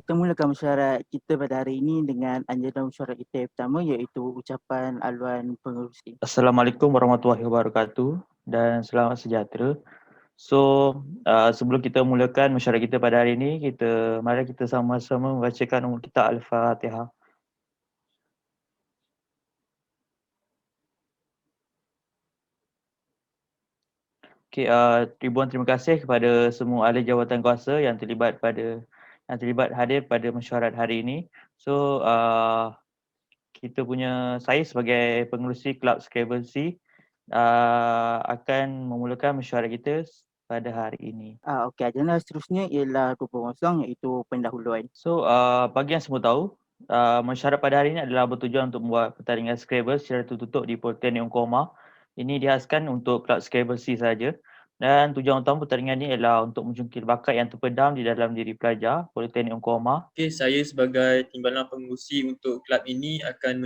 kita mulakan mesyuarat kita pada hari ini dengan anjuran mesyuarat kita yang pertama iaitu ucapan haluan pengerusi. Assalamualaikum warahmatullahi wabarakatuh dan selamat sejahtera. Sebelum kita mulakan mesyuarat kita pada hari ini, mari kita sama-sama membacakan kitab Al-Fatihah. Ribuan terima kasih kepada semua ahli jawatan kuasa yang terlibat hadir pada mesyuarat hari ini. Saya sebagai pengerusi Kelab Scrabble C akan memulakan mesyuarat kita pada hari ini. Okey, agenda seterusnya ialah 20 iaitu pendahuluan. Bagi yang semua tahu, mesyuarat pada hari ini adalah bertujuan untuk membuat pertandingan Scrabble secara tertutup di Politeknik Ungkor. Ini dihaskan untuk Kelab Scrabble C saja. Dan tujuan utama pertandingan ini adalah untuk mencungkil bakat yang terpendam di dalam diri pelajar Politeknik Ungkor. Saya sebagai timbalan pengurusi untuk kelab ini akan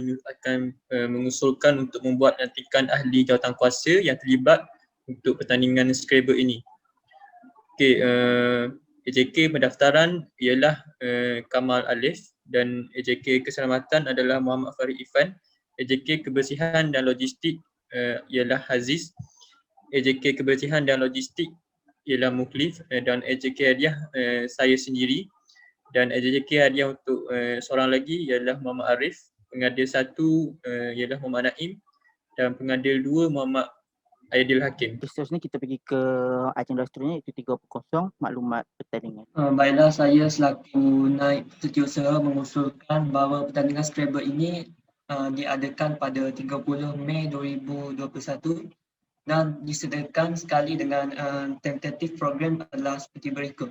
mengusulkan untuk membuat lantikan ahli jawatan kuasa yang terlibat untuk pertandingan Scrabble ini. AJK pendaftaran ialah Kamal Alif dan AJK keselamatan adalah Muhammad Farid Ifan. AJK kebersihan dan logistik ialah Haziz. AJK kebersihan dan logistik ialah Mukhlif dan AJK hadiah saya sendiri. Dan AJK hadiah untuk seorang lagi ialah Muhammad Arif. Pengadil 1 ialah Muhammad Naim dan pengadil 2 Muhammad Aidil Hakim. Seterusnya kita pergi ke agenda seterusnya iaitu 30 maklumat pertandingan. Baiklah, saya selaku naib setiausaha mengusulkan bahawa pertandingan Scrabble ini diadakan pada 30 Mei 2021 dan disediakan sekali dengan tentatif program adalah seperti berikut.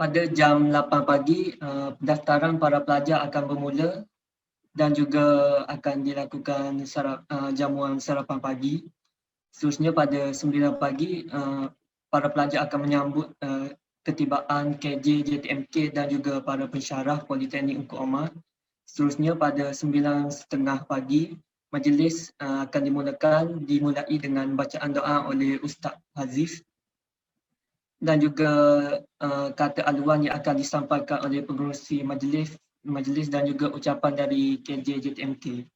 Pada jam 8 pagi, pendaftaran para pelajar akan bermula dan juga akan dilakukan jamuan sarapan pagi. Seterusnya pada 9 pagi, para pelajar akan menyambut ketibaan KJ JTMK dan juga para pensyarah Politeknik Ungku Omar. Seterusnya pada 9.30 pagi, majlis akan dimulai dengan bacaan doa oleh Ustaz Hazif dan juga kata aluan yang akan disampaikan oleh pengerusi majlis dan juga ucapan dari KJ JTMK.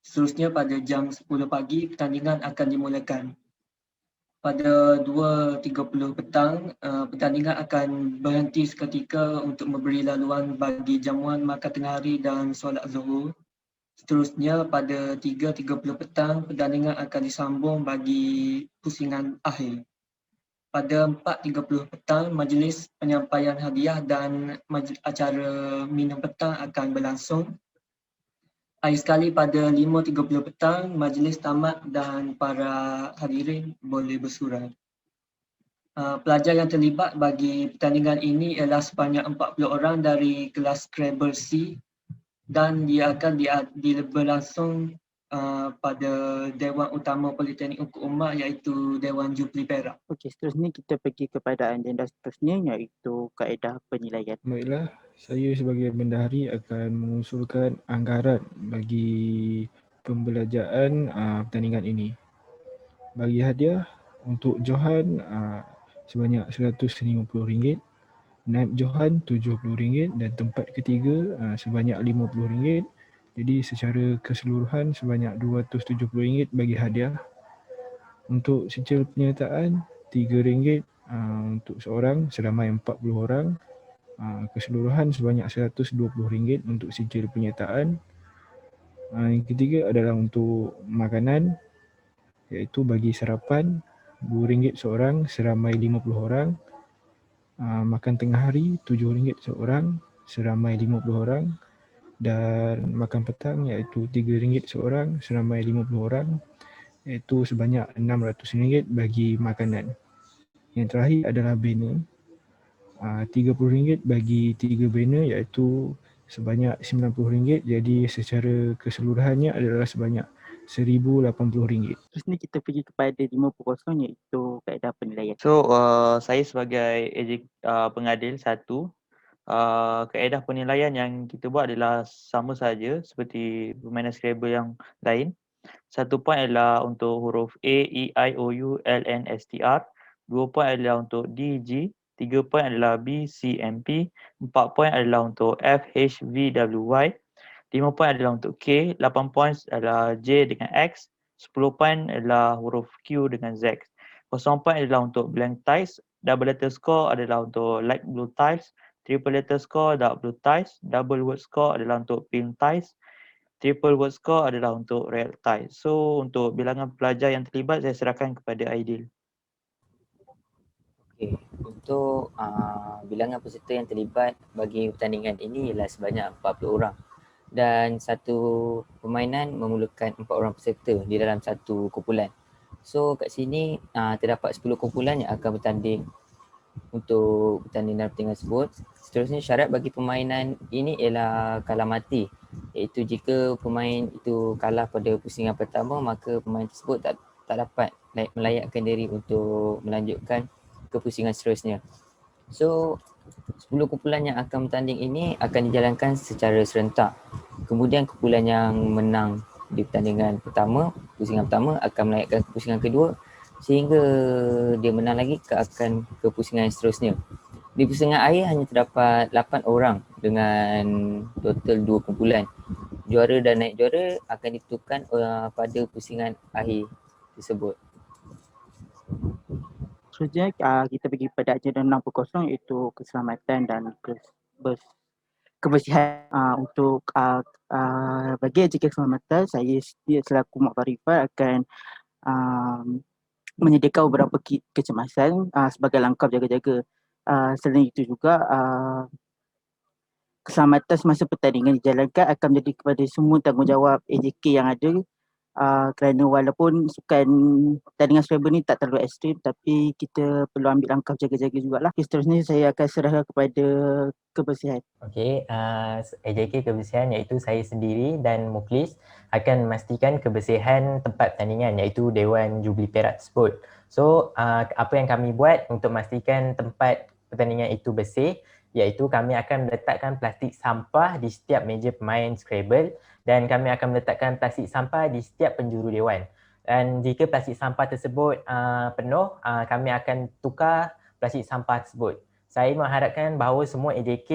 Seterusnya pada jam 10 pagi, pertandingan akan dimulakan. Pada 2.30 petang, pertandingan akan berhenti seketika untuk memberi laluan bagi jamuan makan tengah hari dan solat zuhur. Seterusnya pada 3.30 petang, pertandingan akan disambung bagi pusingan akhir. Pada 4.30 petang, majlis penyampaian hadiah dan acara minum petang akan berlangsung. Akhir sekali pada 5.30 petang, majlis tamat dan para hadirin boleh bersurat. Pelajar yang terlibat bagi pertandingan ini ialah sebanyak 40 orang dari kelas Scrabble C dan dia akan berlangsung pada Dewan Utama Politeknik Ungku Umar iaitu Dewan Jubli Perak. Okey, seterusnya kita pergi kepada agenda seterusnya iaitu kaedah penilaian. Baiklah, saya sebagai bendahari akan mengusulkan anggaran bagi pembelajaran pertandingan ini. Bagi hadiah untuk Johan sebanyak RM150, naib Johan RM70 dan tempat ketiga sebanyak RM50. Jadi secara keseluruhan sebanyak RM270 bagi hadiah. Untuk sijil penyertaan RM3 untuk seorang seramai 40 orang. Keseluruhan sebanyak RM120 untuk sijil penyertaan. Yang ketiga adalah untuk makanan iaitu bagi sarapan RM2 seorang seramai 50 orang. Makan tengah hari RM7 seorang seramai 50 orang. Dan makan petang iaitu RM3 seorang seramai 50 orang, iaitu sebanyak RM600 bagi makanan. Yang terakhir adalah banner. RM30 bagi 3 banner iaitu sebanyak RM90. Jadi secara keseluruhannya adalah sebanyak RM1,080. Seterusnya kita pergi kepada 50 iaitu kaedah penilaian. Saya sebagai pengadil 1, kaedah penilaian yang kita buat adalah sama saja seperti permainan Scrabble yang lain. 1 poin adalah untuk huruf A, E, I, O, U, L, N, S, T, R. 2 poin adalah untuk D, G, 3 poin adalah B, C, M, P, 4 poin adalah untuk F, H, V, W, Y, 5 poin adalah untuk K, 8 poin adalah J dengan X, 10 poin adalah huruf Q dengan Z. 0 poin adalah untuk blank tiles, double letter score adalah untuk light blue tiles, triple letter score dark blue tiles, double word score adalah untuk pink tiles, triple word score adalah untuk red tiles. So untuk bilangan pelajar yang terlibat saya serahkan kepada Aidil. Okey, untuk bilangan peserta yang terlibat bagi pertandingan ini ialah sebanyak 40 orang. Dan satu permainan memerlukan 4 orang peserta di dalam satu kumpulan. So kat sini terdapat 10 kumpulan yang akan bertanding untuk bertanding dalam pertandingan tersebut. Seterusnya syarat bagi permainan ini ialah kalah mati, iaitu jika pemain itu kalah pada pusingan pertama maka pemain tersebut tak dapat melayakkan diri untuk melanjutkan ke pusingan seterusnya. So 10 kumpulan yang akan bertanding ini akan dijalankan secara serentak. Kemudian kumpulan yang menang di pertandingan pertama, pusingan pertama akan melayakkan ke pusingan kedua sehingga dia menang lagi akan ke pusingan yang seterusnya. Di pusingan akhir hanya terdapat 8 orang dengan total 2 kumpulan. Juara dan naik juara akan ditentukan pada pusingan akhir tersebut. Seterusnya kita pergi pada agenda 6.0 iaitu keselamatan dan kebersihan. Untuk bagi AJK keselamatan, saya selaku Mak Farifah akan menyediakan beberapa kit kecemasan sebagai langkah jaga-jaga. Selain itu juga keselamatan semasa pertandingan dijalankan akan menjadi kepada semua tanggungjawab AJK yang ada, kerana walaupun sukan pertandingan Scrabble ni tak terlalu ekstrim tapi kita perlu ambil langkah jaga-jaga jugalah. Seterusnya saya akan serahkan kepada kebersihan. Okey, AJK kebersihan iaitu saya sendiri dan Muklis akan memastikan kebersihan tempat pertandingan iaitu Dewan Jubli Perak tersebut. So, apa yang kami buat untuk memastikan tempat pertandingan itu bersih iaitu kami akan meletakkan plastik sampah di setiap meja pemain Scrabble dan kami akan meletakkan plastik sampah di setiap penjuru dewan. Dan jika plastik sampah tersebut penuh, kami akan tukar plastik sampah tersebut. Saya mengharapkan bahawa semua AJK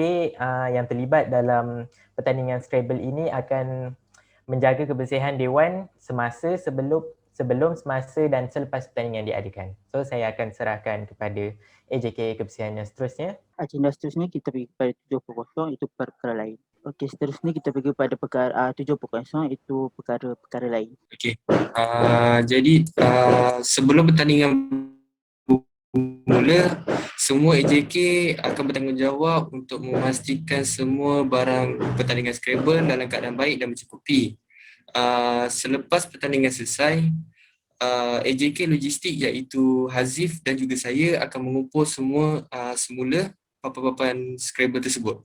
yang terlibat dalam pertandingan Scrabble ini akan menjaga kebersihan dewan semasa, sebelum, semasa dan selepas pertandingan diadakan. So saya akan serahkan kepada AJK kebersihan yang seterusnya. Agenda seterusnya kita pergi kepada 7.0 itu perkara lain. Okey, seterusnya kita pergi pada perkara 7.0 itu perkara lain. Okey. Jadi sebelum pertandingan mula, semua AJK akan bertanggungjawab untuk memastikan semua barang pertandingan Scrabble dalam keadaan baik dan mencukupi. Selepas pertandingan selesai, AJK logistik iaitu Hazif dan juga saya akan mengumpul semua semula papan-papan Scrabble tersebut.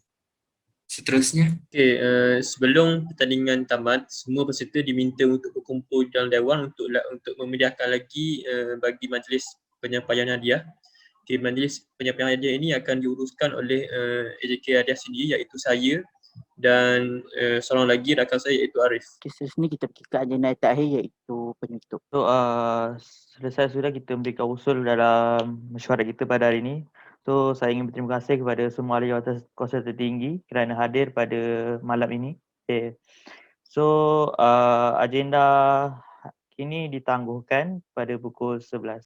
Seterusnya. Okey, sebelum pertandingan tamat, semua peserta diminta untuk berkumpul dalam dewan untuk memediakan lagi bagi majlis penyampaian hadiah. Okay, majlis penyampaian hadiah ini akan diuruskan oleh AJK hadiah sendiri iaitu saya dan seorang lagi rakan saya iaitu Arif. Okay, seterusnya kita pergi ke agenda terakhir iaitu penutup. So selesai sudah kita memberikan usul dalam mesyuarat kita pada hari ini. So saya ingin berterima kasih kepada semua ahli jawatan kuasa tertinggi kerana hadir pada malam ini. Okay. So agenda ini ditangguhkan pada pukul 11.